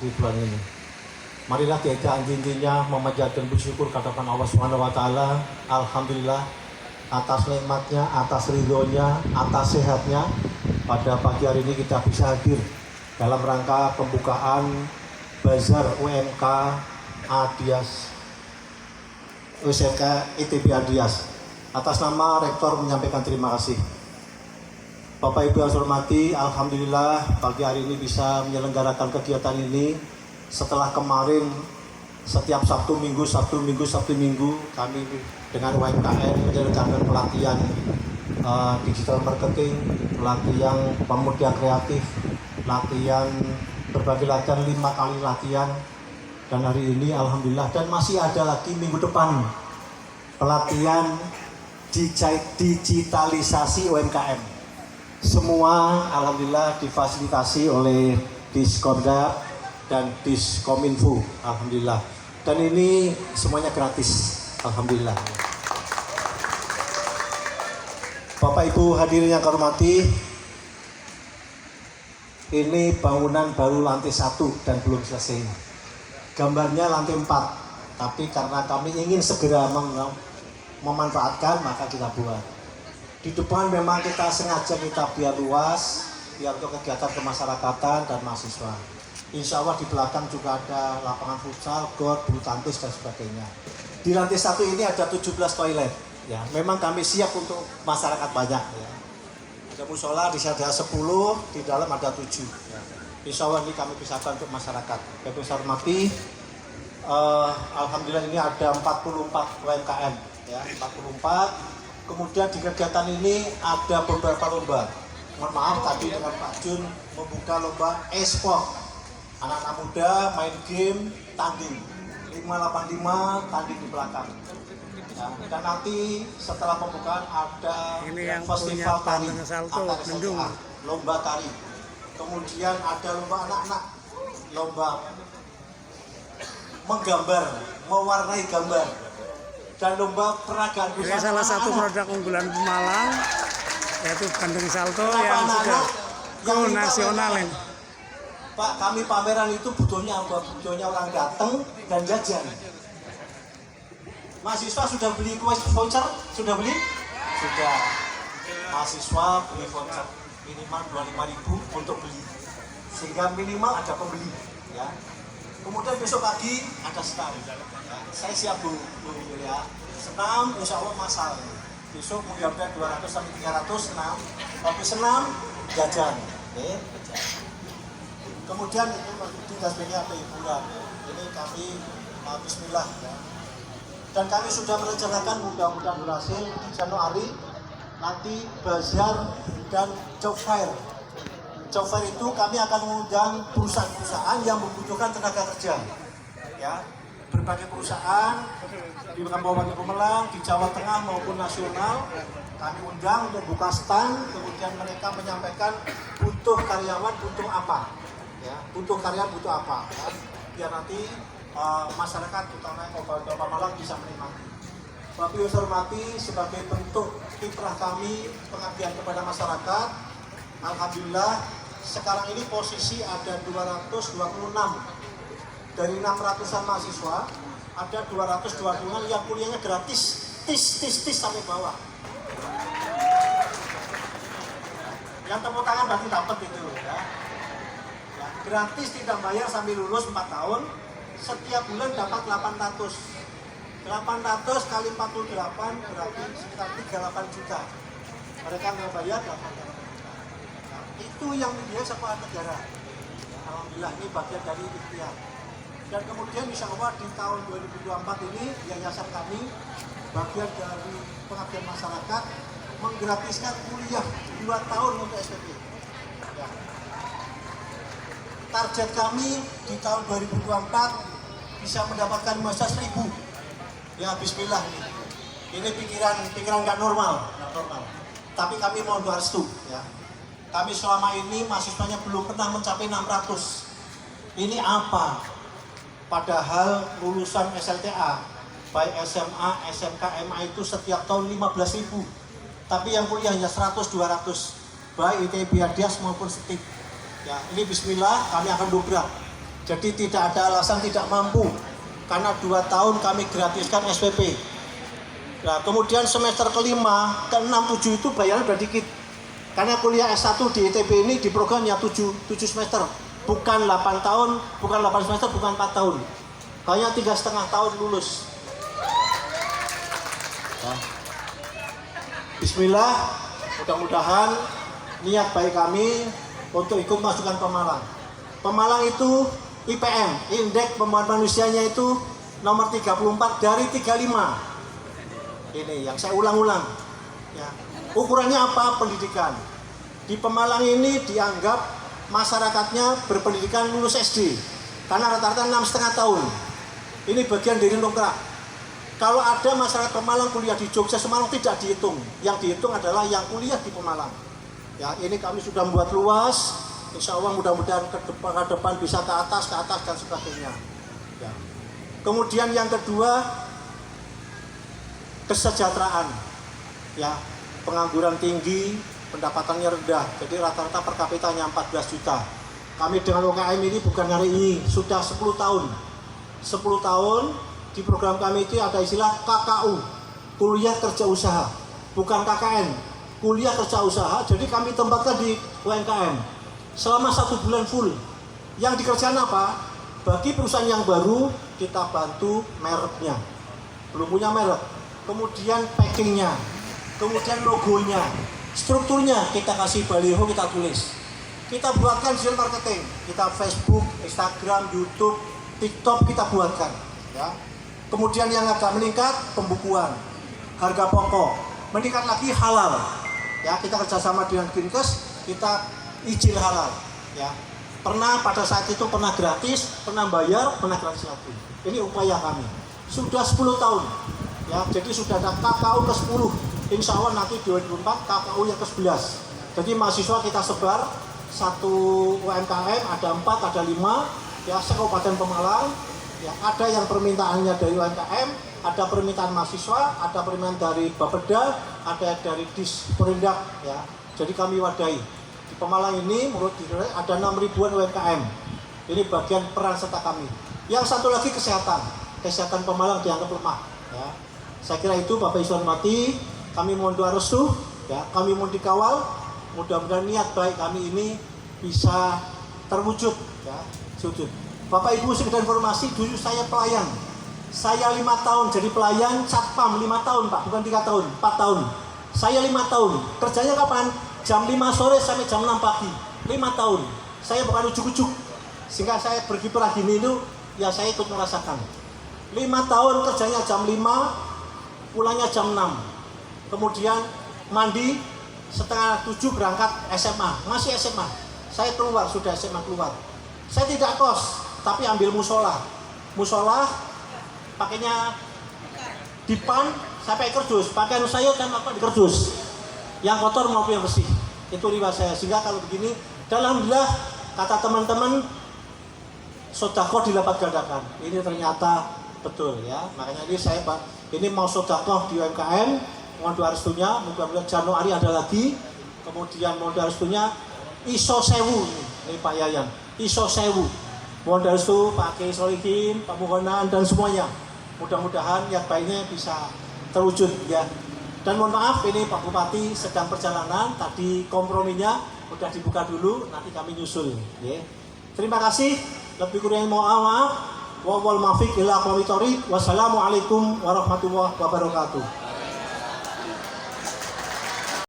di bulan ini. Marilah kita intinya memanjatkan bersyukur kehadirat Allah Subhanahu wa taala. Alhamdulillah atas nikmatnya, atas ridhonya, atas sehatnya. Pada pagi hari ini kita bisa hadir dalam rangka pembukaan Bazar UMK Adias UMK ITB Adias. Atas nama Rektor menyampaikan terima kasih. Bapak Ibu yang saya hormati, alhamdulillah pagi hari ini bisa menyelenggarakan kegiatan ini setelah kemarin setiap Sabtu Minggu kami dengan UMKM menyelenggarakan pelatihan digital marketing, pelatihan pemuda kreatif, latihan berbagai latihan 5 kali latihan, dan hari ini alhamdulillah dan masih ada lagi minggu depan pelatihan digitalisasi UMKM. Semua alhamdulillah difasilitasi oleh Diskorda dan Diskominfo, alhamdulillah. Dan ini semuanya gratis, alhamdulillah. Bapak Ibu hadirin yang kami hormati, ini bangunan baru lantai 1 dan belum selesai. Gambarnya lantai 4, tapi karena kami ingin segera memanfaatkan maka kita buat. Di depan memang kita sengaja biar luas, biar untuk kegiatan kemasyarakatan dan mahasiswa. Insya Allah di belakang juga ada lapangan futsal, gor, bulu tangkis dan sebagainya. Di lantai 1 ini ada 17 toilet. Ya, memang kami siap untuk masyarakat banyak. Ya. Ada musola, di sana ada 10, di dalam ada 7. Ya. Insya Allah ini kami pisahkan untuk masyarakat. Bapak saya hormati, alhamdulillah ini ada 44 UMKM. Ya, 44. Kemudian di kegiatan ini ada beberapa lomba. Mohon maaf tadi dengan Pak Jun membuka lomba e-sport. Anak-anak muda main game tanding 585 tanding di belakang. Ya, dan nanti setelah pembukaan ada festival tari antar SMA, lomba tari. Kemudian ada lomba anak-anak, lomba menggambar, mewarnai gambar. Dan lomba peragaan busana. Salah satu produk unggulan Pemalang yaitu Gandeng Salto yang sudah go nasional ini. Pak, kami pameran itu butuhnya apa? Butuhnya orang datang dan jajan. Mahasiswa sudah beli voucher? Sudah beli? Sudah. Mahasiswa beli voucher minimal 25.000 untuk beli. Sehingga minimal ada pembeli, ya. Kemudian besok pagi ada stand. Ya, saya siap Bu ya. Senam insya Allah masal. Besok mudah-mudahan 200 sampai 300 senam. Tapi senam jajan. Jajan. Kemudian itu tugas BNI apa hiburan. Ini kami bismillah ya. Dan kami sudah merencanakan mudah-mudahan berhasil di Januari nanti bazar dan job fair. Job fair itu kami akan mengundang perusahaan-perusahaan yang membutuhkan tenaga kerja. Ya, berbagai perusahaan di Kabupaten Pemalang, di Jawa Tengah maupun nasional, kami undang untuk buka stand, kemudian mereka menyampaikan butuh karyawan, butuh apa, ya, butuh karyawan, butuh apa, ya, biar nanti masyarakat terutama Kabupaten Pemalang bisa menikmati. Bapak Ibu hormati, sebagai bentuk kiprah kami pengabdian kepada masyarakat, alhamdulillah sekarang ini posisi ada 226 dari 600-an mahasiswa, ada 226 yang kuliahnya gratis, tis sampai bawah. Yang tepuk tangan berarti dapat itu ya. Ya, gratis tidak bayar sambil lulus 4 tahun, setiap bulan dapat 800 kali 48 berarti sekitar 38 juta. Mereka nggak bayar 8 juta. Itu yang dibiayai sama negara. Ya, alhamdulillah ini bagian dari ikhtiar. Dan kemudian insya Allah di tahun 2024 ini yayasan kami bagian dari pengabdian masyarakat menggratiskan kuliah 2 tahun untuk SPP. Ya. Target kami di tahun 2024 bisa mendapatkan mahasiswa 1.000. Ya bismillah ini. Ini pikiran nggak normal. Tapi kami mohon doa restu ya. Kami selama ini mahasiswanya belum pernah mencapai 600. Ini apa? Padahal lulusan SLTA, baik SMA, SMK, MA itu setiap tahun 15.000. Tapi yang kuliah hanya 100-200, baik ITB Adias maupun STIP. Ya, ini bismillah kami akan dobrak. Jadi tidak ada alasan tidak mampu, karena 2 tahun kami gratiskan SPP. Nah, kemudian semester kelima, ke-6, 7 itu bayaran udah dikit. Karena kuliah S1 di ITB ini di programnya 7 semester, bukan 8 tahun, bukan 8 semester, bukan 4 tahun. Hanya 3,5 tahun lulus. Nah, bismillah, mudah-mudahan niat baik kami untuk ikut masukkan Pemalang. Pemalang itu IPM, Indeks Pembangunan Manusianya itu nomor 34 dari 35. Ini yang saya ulang-ulang. Ya. Ukurannya apa? Pendidikan. Di Pemalang ini dianggap masyarakatnya berpendidikan lulus SD, karena rata-rata 6,5 tahun. Ini bagian dari dongkrak. Kalau ada masyarakat Pemalang kuliah di Jogja, Semarang tidak dihitung. Yang dihitung adalah yang kuliah di Pemalang. Ya, ini kami sudah membuat luas. Insya Allah mudah-mudahan ke depan bisa ke atas dan sebagainya. Ya. Kemudian yang kedua, kesejahteraan. Ya, pengangguran tinggi, pendapatannya rendah. Jadi rata-rata per kapitanya 14 juta. Kami dengan UKM ini bukan hari ini, sudah 10 tahun. 10 tahun di program kami itu ada istilah KKU, kuliah kerja usaha, bukan KKN, kuliah kerja usaha. Jadi kami tempatkan di UMKM selama 1 bulan full. Yang dikerjakan apa? Bagi perusahaan yang baru kita bantu mereknya, belum punya merek, kemudian packingnya, kemudian logonya, strukturnya kita kasih baliho, kita tulis, kita buatkan digital marketing, kita Facebook, Instagram, YouTube, TikTok kita buatkan. Ya. Kemudian yang agak meningkat pembukuan, harga pokok, meningkat lagi halal. Ya, kita kerjasama dengan Dinkes, kita izin halal. Ya, pernah pada saat itu pernah gratis, pernah bayar, pernah gratis lagi. Ini upaya kami. Sudah 10 tahun. Ya, jadi sudah ada KKU ke-10. Insya Allah nanti 2024 KKU yang ke-11. Jadi mahasiswa kita sebar, satu UMKM ada 4, ada 5. Ya, se-Kabupaten Pemalang. Ya, ada yang permintaannya dari UMKM, ada permintaan mahasiswa, ada permintaan dari Bapeda, ada dari Disperindak. Ya, jadi kami wadahi. Di Pemalang ini menurut diri ada 6 ribuan UMKM. Ini bagian peran serta kami. Yang satu lagi kesehatan Pemalang dianggap lemah. Ya, saya kira itu Bapak Ibu hormati. Kami mohon doa restu. Ya, kami mohon dikawal. Mudah-mudahan niat baik kami ini bisa terwujud. Ya, sujud. Bapak Ibu sekedar informasi, dulu saya pelayan. Saya 5 tahun jadi pelayan Satpam, 5 tahun Pak, bukan 3 tahun, 4 tahun. Saya 5 tahun. Kerjanya kapan? Jam 5 sore sampai jam 6 pagi. 5 tahun. Saya bukan ujuk-ujuk. Sehingga saya berkiprah gini itu, ya saya ikut merasakan. 5 tahun kerjanya jam 5, pulangnya jam 6. Kemudian mandi, setengah 7 berangkat SMA. Masih SMA. Saya keluar, sudah SMA keluar. Saya tidak kos, tapi ambil musola. Musola pakainya dipan sampai kerdus. Pakaian saya kan apa di kerdus. Yang kotor maupun yang bersih. Itu riwayat saya. Sehingga kalau begini, dan alhamdulillah kata teman-teman, sedekah dilipat gandakan. Ini ternyata betul ya. Makanya ini saya Pak, ini mau sedekah di UMKM, mohon doa restunya. Mudah-mudahan Januari ada lagi. Kemudian mohon doa restunya ISO 1000 ini Pak Yayan. ISO 1000. Mohon doa restu Pak Kiai Solihin, Pak Mukonan dan semuanya. Mudah-mudahan yang baiknya bisa terwujud ya. Dan mohon maaf ini Pak Bupati sedang perjalanan, tadi komprominya udah dibuka dulu, nanti kami nyusul ya. Terima kasih, lebih kurang mohon maaf. Wal muwaffiq ila aqwamit thoriq. Wassalamualaikum warahmatullahi wabarakatuh.